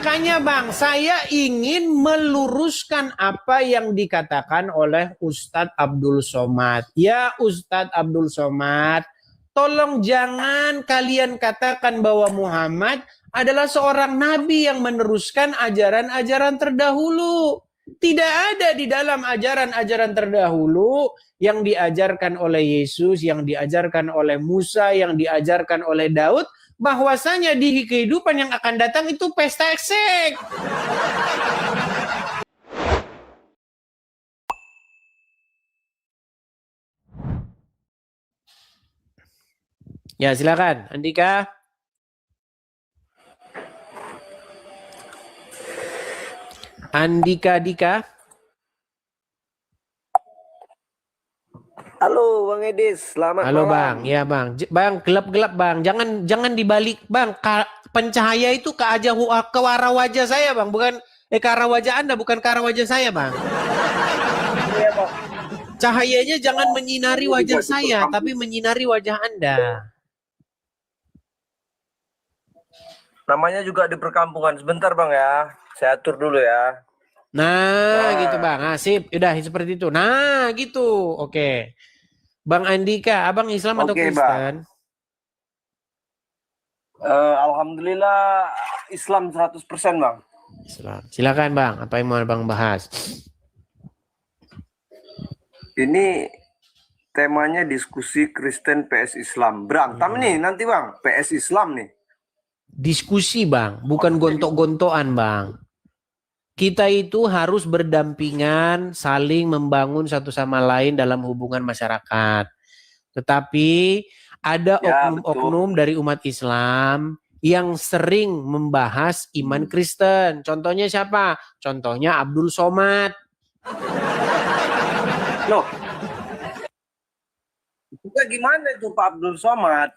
Makanya Bang, saya ingin meluruskan apa yang dikatakan oleh Ustadz Abdul Somad. Ya Ustadz Abdul Somad, tolong jangan kalian katakan bahwa Muhammad adalah seorang nabi yang meneruskan ajaran-ajaran terdahulu. Tidak ada di dalam ajaran-ajaran terdahulu yang diajarkan oleh Yesus, yang diajarkan oleh Musa, yang diajarkan oleh Daud, bahwasanya di kehidupan yang akan datang itu pesta eksek. Ya silakan, Andika. Andika Dika. Halo Bang Edis, selamat Halo malam. Bang, ya Bang. Bang, gelap-gelap Bang. Jangan dibalik Bang. Pencahaya itu ke arah wajah saya Bang, bukan ke arah wajah Anda, bukan ke arah wajah saya Bang. Iya, Bang. Cahayanya jangan menyinari wajah saya, tapi menyinari wajah Anda. Namanya juga di perkampungan. Sebentar Bang ya, saya atur dulu ya. Nah, gitu Bang. Nah, sip. Udah seperti itu. Nah, gitu. Oke. Bang Andika, Abang Islam atau Kristen? Alhamdulillah Islam 100% Bang. Islam. Silakan Bang, apa yang mau Bang bahas? Ini temanya diskusi Kristen PS Islam. Berantem nih nanti Bang, PS Islam nih. Diskusi Bang, bukan gontok-gontokan Bang. Kita itu harus berdampingan, saling membangun satu sama lain dalam hubungan masyarakat. Tetapi ada oknum-oknum dari umat Islam yang sering membahas iman Kristen. Contohnya siapa? Contohnya Abdul Somad. Loh, itu gimana itu Pak Abdul Somad?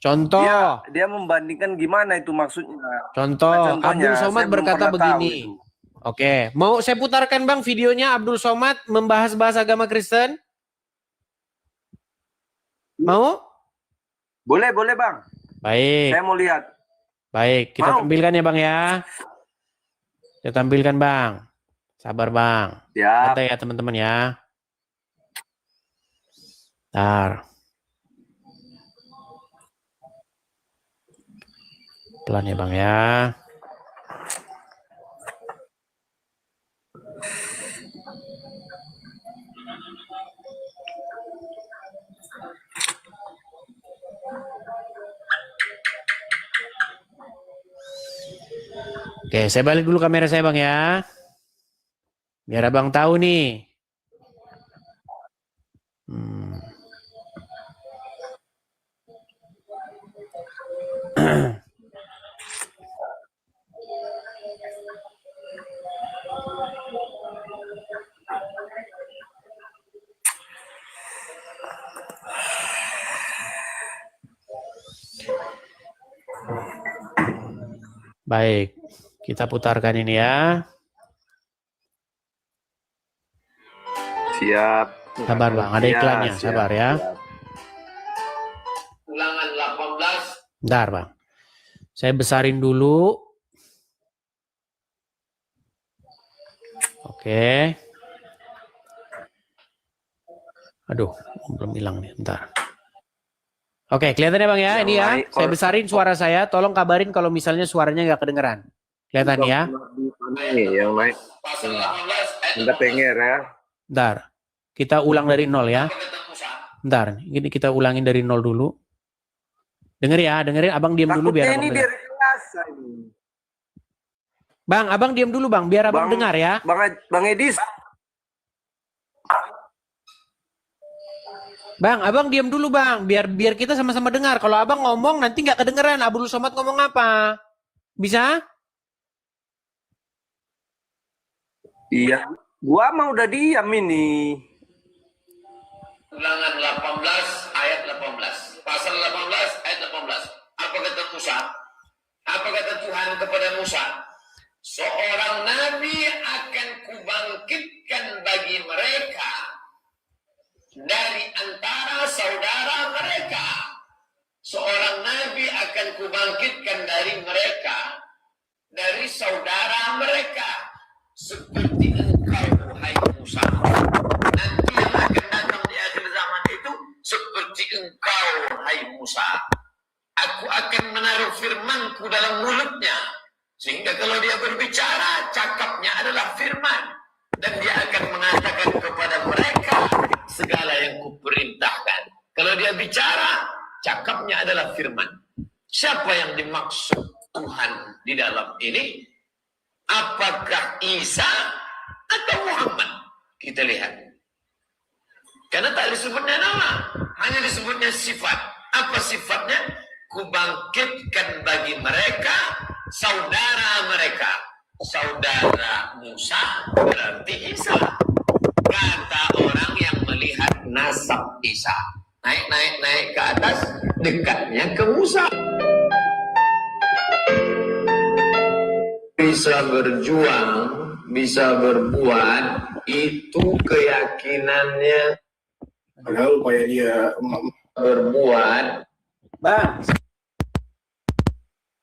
Contoh. Dia membandingkan gimana itu maksudnya? Contoh, Abdul Somad berkata begini. Oke, mau saya putarkan Bang videonya Abdul Somad membahas agama Kristen? Mau? Boleh Bang. Baik. Saya mau lihat. Baik, kita tampilkan ya Bang ya. Kita tampilkan Bang. Sabar Bang. Santai ya teman-teman ya. Bentar. Pelan ya Bang ya. Oke, saya balik dulu kamera saya Bang ya. Biar Abang tahu nih. Baik, kita putarkan ini ya. Siap. Sabar Bang, ada iklannya, sabar ya. Ulangan 18. Bentar Bang. Saya besarin dulu. Oke. Aduh, belum hilang nih, bentar. Oke, kelihatan ya Bang ya, ini ya. Saya besarin suara saya, tolong kabarin kalau misalnya suaranya nggak kedengeran. Kelihatan ya? Yang naik. Enggak denger ya. Bentar, kita ulang dari nol ya. Bentar, ini kita ulangin dari nol dulu. Dengerin Abang diam dulu biar Abang dengar. Bang, Abang diam dulu Bang, biar Abang dengar ya. Bang Edis. Bang, Abang diam dulu Bang, biar kita sama-sama dengar. Kalau Abang ngomong nanti nggak kedengeran. Abdul Somad ngomong apa? Bisa? Iya, gua mah udah diam ini. Ulangan 18 ayat 18. Pasal 18 ayat 18. Apa kata Musa? Apa kata Tuhan kepada Musa? Seorang nabi akan kubangkitkan bagi mereka dari antara saudara mereka. Seorang nabi akan kubangkitkan dari mereka, dari mereka seperti engkau, hai Musa. Nanti yang akan datang di akhir zaman itu seperti engkau, hai Musa. Aku akan menaruh firmanku dalam mulutnya, sehingga kalau dia berbicara, cakapnya adalah firman. Dan dia akan mengatakan kepada mereka segala yang kuperintahkan. Kalau dia bicara, cakapnya adalah firman. Siapa yang dimaksud Tuhan di dalam ini? Apakah Isa atau Muhammad? Kita lihat. Karena tak disebutnya nama, hanya disebutnya sifat. Apa sifatnya? Kubangkitkan bagi mereka saudara mereka. Saudara Musa berarti Isa. Kata orang yang melihat nasab Isa. Naik ke atas, dekatnya ke Musa. Bisa berjuang, bisa berbuat, itu keyakinannya. Padahal upaya dia Berbuat. Bang,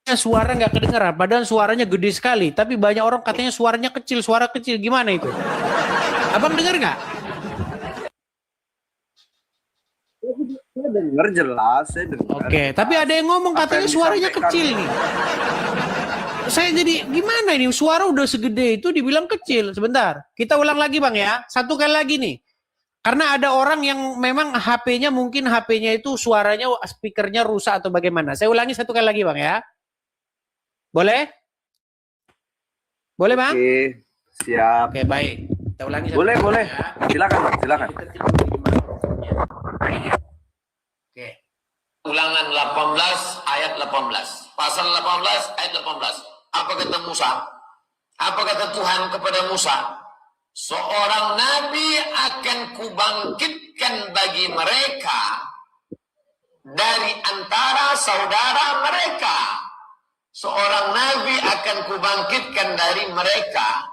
suara nggak kedengeran, padahal suaranya gede sekali. Tapi banyak orang katanya suaranya kecil, suara kecil. Gimana itu? Abang dengar nggak? Saya dengar jelas, saya dengar. Oke, tapi ada yang ngomong Apa katanya yang suaranya disampaikan? kecil nih. Saya jadi gimana ini? Suara udah segede itu dibilang kecil. Sebentar, kita ulang lagi bang ya. Satu kali lagi nih. Karena ada orang yang memang HP-nya mungkin HP-nya itu suaranya speakernya rusak atau bagaimana. Saya ulangi satu kali lagi bang ya. Boleh? Boleh bang? Oke, siap. Oke baik. Kita ulangi. satu Boleh, kali boleh. ya. Silakan, Bang, silakan. Oke. Ulangan 18 ayat 18. Pasal 18 ayat 18. Apa kata Musa? Apa kata Tuhan kepada Musa? Seorang nabi akan kubangkitkan bagi mereka dari antara saudara mereka. Seorang nabi akan kubangkitkan dari mereka,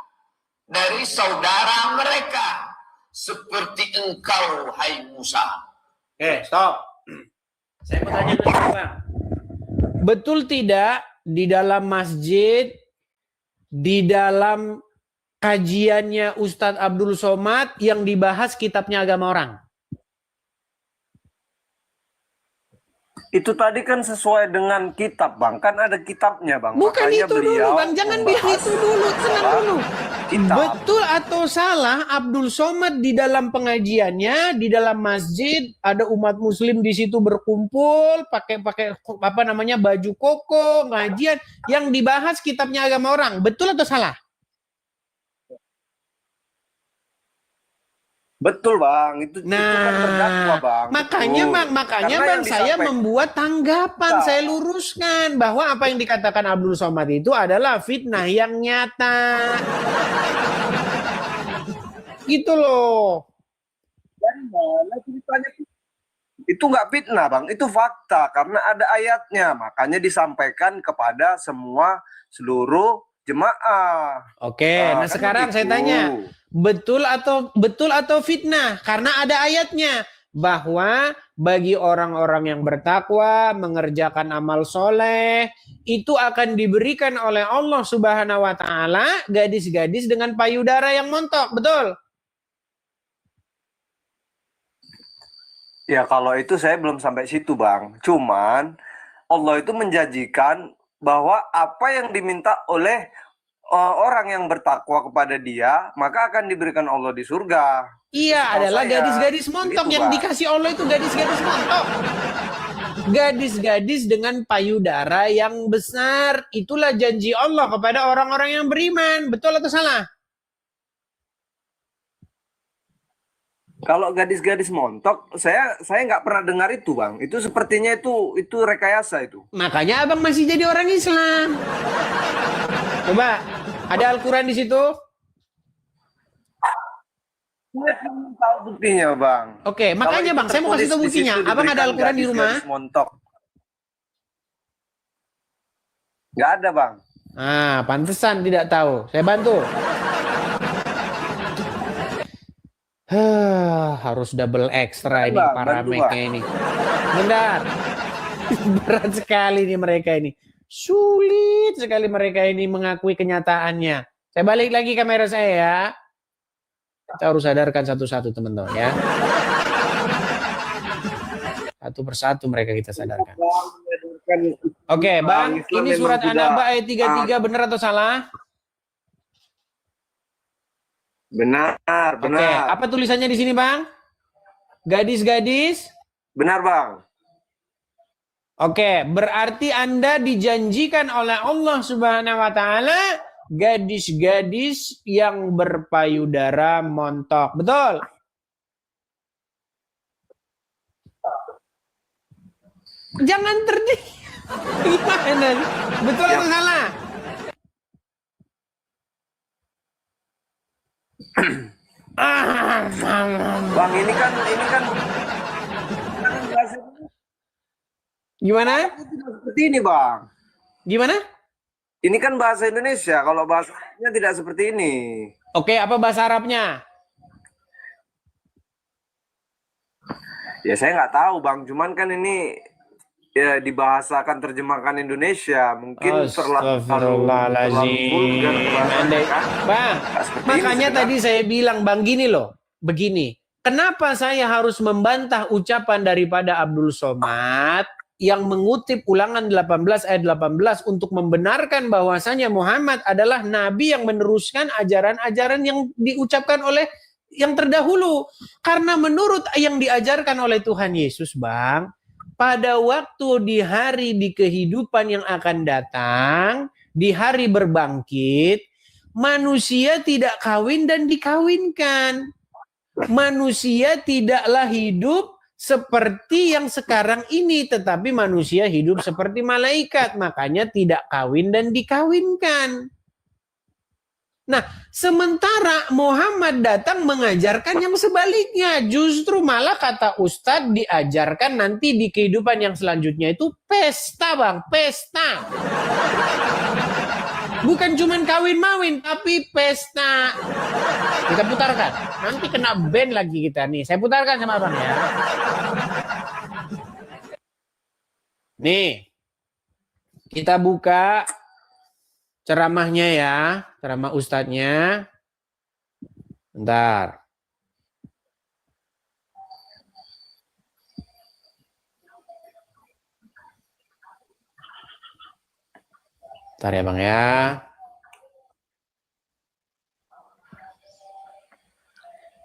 dari saudara mereka, seperti engkau, hai Musa. Oke, stop. Saya mau tanya dulu bang. Betul tidak di dalam masjid, di dalam kajiannya Ustadz Abdul Somad yang dibahas kitabnya agama orang? Itu tadi kan sesuai dengan kitab, Bang. Kan ada kitabnya, Bang. Bukan Makanya itu dulu beliau bang, jangan bilang membahas itu dulu, tenang dulu. kitab. Betul atau salah Abdul Somad di dalam pengajiannya, di dalam masjid ada umat muslim di situ berkumpul pakai apa namanya baju koko ngajian yang dibahas kitabnya agama orang, betul atau salah? Betul, Bang. Itu kan terdakwa, Bang. Makanya Betul. bang, makanya Karena bang yang saya disampaikan- membuat tanggapan, Nah. saya luruskan bahwa apa yang dikatakan Abdul Somad itu adalah fitnah yang nyata. Gitu loh. Dari mana ceritanya? Itu nggak fitnah, Bang. Itu fakta karena ada ayatnya. Makanya disampaikan kepada semua seluruh jemaah. Oke, nah kan sekarang saya begitu. tanya, betul atau fitnah? Karena ada ayatnya bahwa bagi orang-orang yang bertakwa mengerjakan amal soleh itu akan diberikan oleh Allah Subhanahu Wa Taala gadis-gadis dengan payudara yang montok, betul? Ya kalau itu saya belum sampai situ, Bang. Cuman Allah itu menjanjikan bahwa apa yang diminta oleh orang yang bertakwa kepada dia, maka akan diberikan Allah di surga. Iya, Setahu adalah saya, gadis-gadis montok begitu, yang Bang. dikasih Allah itu gadis-gadis montok. Gadis-gadis dengan payudara yang besar, itulah janji Allah kepada orang-orang yang beriman. Betul atau salah? Kalau gadis-gadis montok, saya nggak pernah dengar itu, Bang. Itu sepertinya itu rekayasa itu. Makanya abang masih jadi orang Islam. Coba, ada Al-Quran di situ? Saya belum tahu buktinya, Bang. Oke, makanya Kalau bang, itu saya mau kasih tertulis tahu di buktinya. situ Abang ada diberikan Al-Quran di rumah? gadis-gadis montok. Nggak ada, Bang. Ah, pantesan tidak tahu. Saya bantu. Harus double extra ini Bang, para bantu, mereka Bang. ini. Bentar. Berat sekali nih mereka ini. Sulit sekali mereka ini mengakui kenyataannya. Saya balik lagi kamera saya ya. Kita harus sadarkan satu-satu teman-teman ya. Satu persatu mereka kita sadarkan. Oke, Bang, ini surat An-Naba ayat 33 benar atau salah? Benar, Oke, benar. apa tulisannya di sini, Bang? Gadis-gadis? Benar, Bang. Oke, berarti Anda dijanjikan oleh Allah Subhanahu wa taala gadis-gadis yang berpayudara montok. Betul? Jangan terdiam. Gimana? Betul atau salah? Bang, ini kan bahasa Gimana? tidak seperti ini, Bang. Gimana? Ini kan bahasa Indonesia. Kalau bahasanya tidak seperti ini. Oke, apa bahasa Arabnya? Ya saya nggak tahu, Bang. Cuman kan ini ya dibahasakan terjemahkan Indonesia. Mungkin Astagfirullahaladzim. vulgar bahasanya, kan? Bang, Nggak seperti makanya ini, tadi saya bilang, Bang, gini loh. Begini. Kenapa saya harus membantah ucapan daripada Abdul Somad yang mengutip Ulangan 18 ayat 18 untuk membenarkan bahwasanya Muhammad adalah nabi yang meneruskan ajaran-ajaran yang diucapkan oleh yang terdahulu. Karena menurut yang diajarkan oleh Tuhan Yesus, Bang, pada waktu di hari di kehidupan yang akan datang, di hari berbangkit, manusia tidak kawin dan dikawinkan. Manusia tidaklah hidup seperti yang sekarang ini, tetapi manusia hidup seperti malaikat. Makanya tidak kawin dan dikawinkan. Nah, sementara Muhammad datang mengajarkan yang sebaliknya. Justru malah kata Ustadz diajarkan nanti di kehidupan yang selanjutnya itu pesta, Bang. Pesta. Bukan cuman kawin-mawin, tapi pesta. Kita putarkan. Nanti kena ban lagi kita nih. Saya putarkan sama Abang ya. Nih. Kita buka ceramahnya ya. Ceramah ustadznya. Bentar. Bentar ya Bang ya.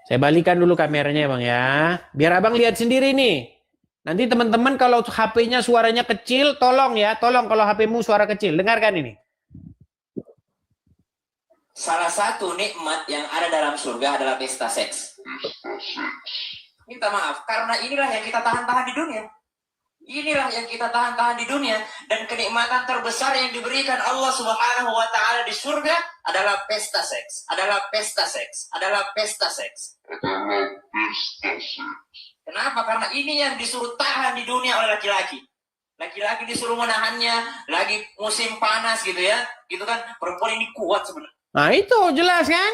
Saya balikan dulu kameranya ya Bang ya. Biar Abang lihat sendiri nih. Nanti teman-teman kalau HP-nya suaranya kecil, tolong ya. Tolong kalau HP-mu suara kecil. Dengarkan ini. Salah satu nikmat yang ada dalam surga adalah pesta seks. Minta maaf, karena inilah yang kita tahan-tahan di dunia. Inilah yang kita tahan-tahan di dunia. Dan kenikmatan terbesar yang diberikan Allah Subhanahu wa Ta'ala di surga adalah pesta seks. Adalah pesta seks. Adalah pesta seks. Kenapa? Karena ini yang disuruh tahan di dunia oleh laki-laki. Laki-laki disuruh menahannya. Lagi musim panas gitu ya. Gitu kan. Perempuan ini kuat sebenarnya. Nah itu jelas kan?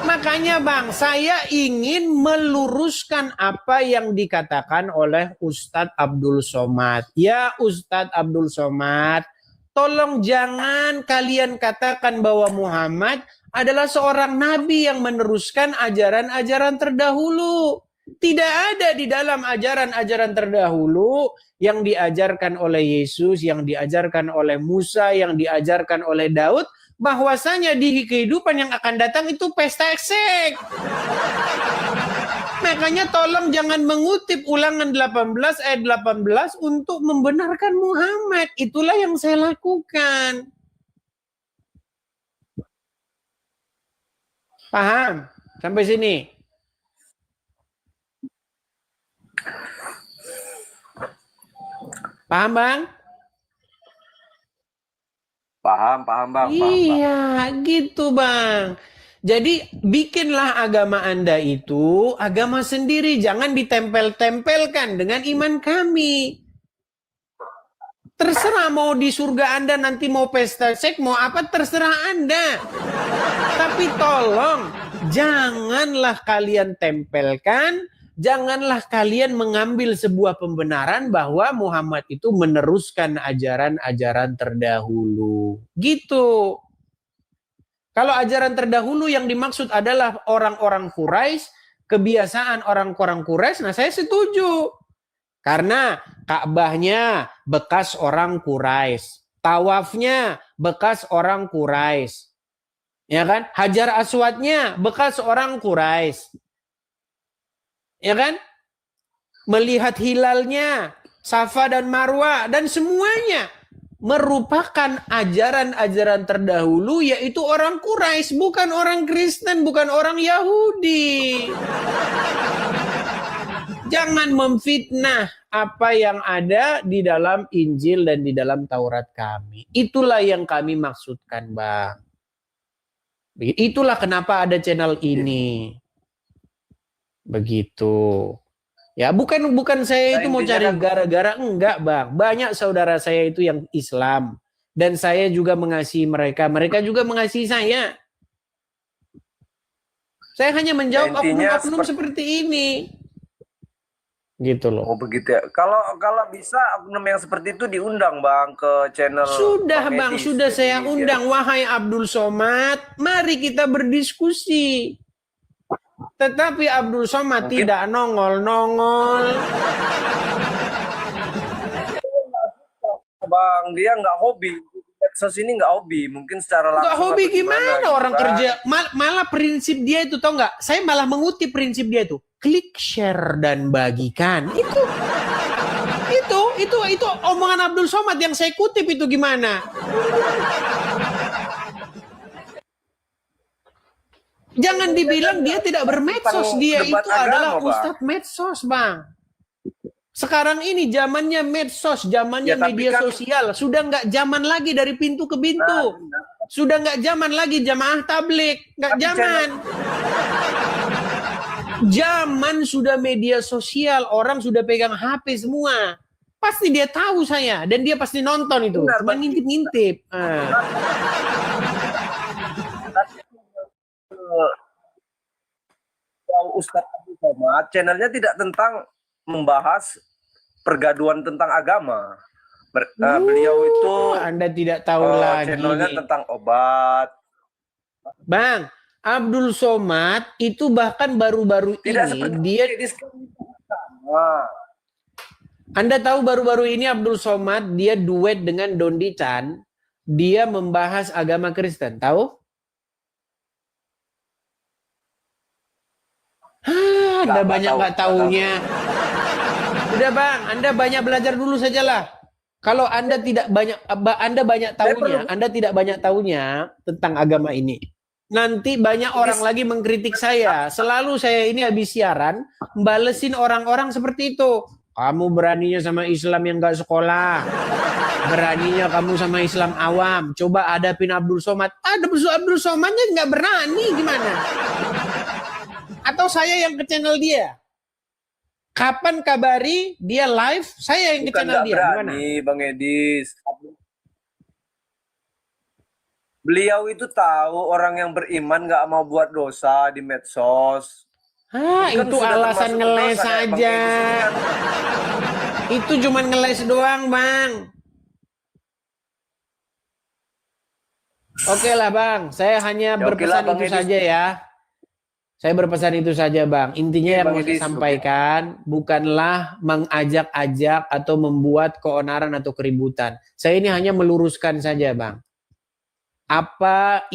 Makanya Bang, saya ingin meluruskan apa yang dikatakan oleh Ustadz Abdul Somad. Ya Ustadz Abdul Somad, tolong jangan kalian katakan bahwa Muhammad adalah seorang nabi yang meneruskan ajaran-ajaran terdahulu. Tidak ada di dalam ajaran-ajaran terdahulu yang diajarkan oleh Yesus, yang diajarkan oleh Musa, yang diajarkan oleh Daud, bahwasanya di kehidupan yang akan datang itu pesta seks. Makanya tolong jangan mengutip Ulangan 18 ayat 18 untuk membenarkan Muhammad. Itulah yang saya lakukan. Paham? Sampai sini. Paham Bang? Paham Bang. Iya, gitu Bang. Jadi bikinlah agama Anda itu agama sendiri, jangan ditempel-tempelkan dengan iman kami. Terserah mau di surga Anda nanti mau pesta seks, mau apa terserah Anda. Tapi tolong janganlah kalian tempelkan janganlah kalian mengambil sebuah pembenaran bahwa Muhammad itu meneruskan ajaran-ajaran terdahulu. Gitu. Kalau ajaran terdahulu yang dimaksud adalah orang-orang Quraisy, kebiasaan orang-orang Quraisy, nah saya setuju. Karena Ka'bahnya bekas orang Quraisy, tawafnya bekas orang Quraisy. Ya kan? Hajar Aswadnya bekas orang Quraisy. Ya kan? Melihat hilalnya, Safa dan Marwa, dan semuanya merupakan ajaran-ajaran terdahulu, yaitu orang Quraisy, bukan orang Kristen, bukan orang Yahudi. Jangan memfitnah apa yang ada di dalam Injil dan di dalam Taurat kami. Itulah yang kami maksudkan, Bang. Itulah kenapa ada channel ini. Begitu. Ya, bukan saya itu mau cari gara-gara, enggak, Bang. Banyak saudara saya itu yang Islam dan saya juga mengasihi mereka. Mereka juga mengasihi saya. Saya hanya menjawab oknum-oknum seperti ini. Gitu loh. Oh begitu ya. Kalau bisa oknum yang seperti itu diundang, Bang, ke channel. Sudah, Bang, sudah saya undang. Wahai Abdul Somad, mari kita berdiskusi. Tetapi Abdul Somad tidak nongol-nongol. Bang, dia nggak hobi. Medsos ini nggak hobi. Mungkin secara langsung. Nggak hobi gimana gitu, orang Bang. kerja. Malah prinsip dia itu, tau nggak? Saya malah mengutip prinsip dia itu. Klik, share, dan bagikan. Itu omongan Abdul Somad yang saya kutip itu gimana? Jangan dibilang dia tidak bermedsos. Dia itu adalah ustadz medsos, Bang. Sekarang ini zamannya medsos, zamannya media sosial. Sudah nggak zaman lagi dari pintu ke pintu. Sudah nggak zaman lagi jamaah tablik. Nggak zaman. Zaman sudah media sosial. Orang sudah pegang HP semua. Pasti dia tahu saya. Dan dia pasti nonton itu. Cuma ngintip-ngintip. Ustadz Abdul Somad, channelnya tidak tentang membahas pergaduhan tentang agama. Beliau itu Anda tidak tahu lagi. Channelnya tentang obat. Bang, Abdul Somad itu bahkan baru-baru ini dia Anda tahu baru-baru ini Abdul Somad dia duet dengan Dondi Chan, dia membahas agama Kristen, tahu? Anda banyak nggak taunya. Udah, Bang, Anda banyak belajar dulu sajalah. Kalau Anda tidak banyak tahunya, Anda tidak banyak tahunya tentang agama ini. Nanti banyak orang lagi mengkritik saya. Selalu saya ini habis siaran membalesin orang-orang seperti itu. Kamu beraninya sama Islam yang nggak sekolah. Beraninya kamu sama Islam awam. Coba hadapin Abdul Somad. Abdul Somadnya nggak berani gimana? Atau saya yang ke channel dia? Kapan kabari dia live, saya yang ke channel dia. Bukan berani, Bang Edis. Beliau itu tahu orang yang beriman nggak mau buat dosa di medsos. Itu alasan ngeles aja. Itu cuma ngeles doang, Bang. Oke lah, Bang. Saya hanya berpesan itu saja ya. Saya berpesan itu saja, Bang. Intinya yang mau saya sampaikan bukanlah mengajak-ajak atau membuat keonaran atau keributan. Saya ini hanya meluruskan saja, Bang. Apa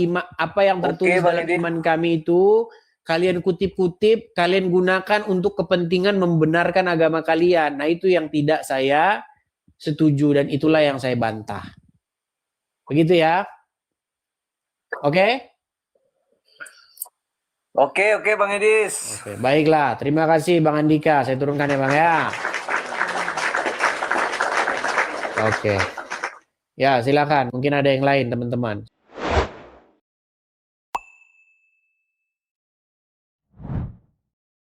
yang tertulis dalam iman kami itu kalian kutip-kutip, kalian gunakan untuk kepentingan membenarkan agama kalian. Nah, itu yang tidak saya setuju dan itulah yang saya bantah. Begitu ya? Oke? Oke, Bang Edis. Oke, baiklah. Terima kasih, Bang Andika. Saya turunkan ya, Bang ya. Oke. Ya, silakan. Mungkin ada yang lain, teman-teman.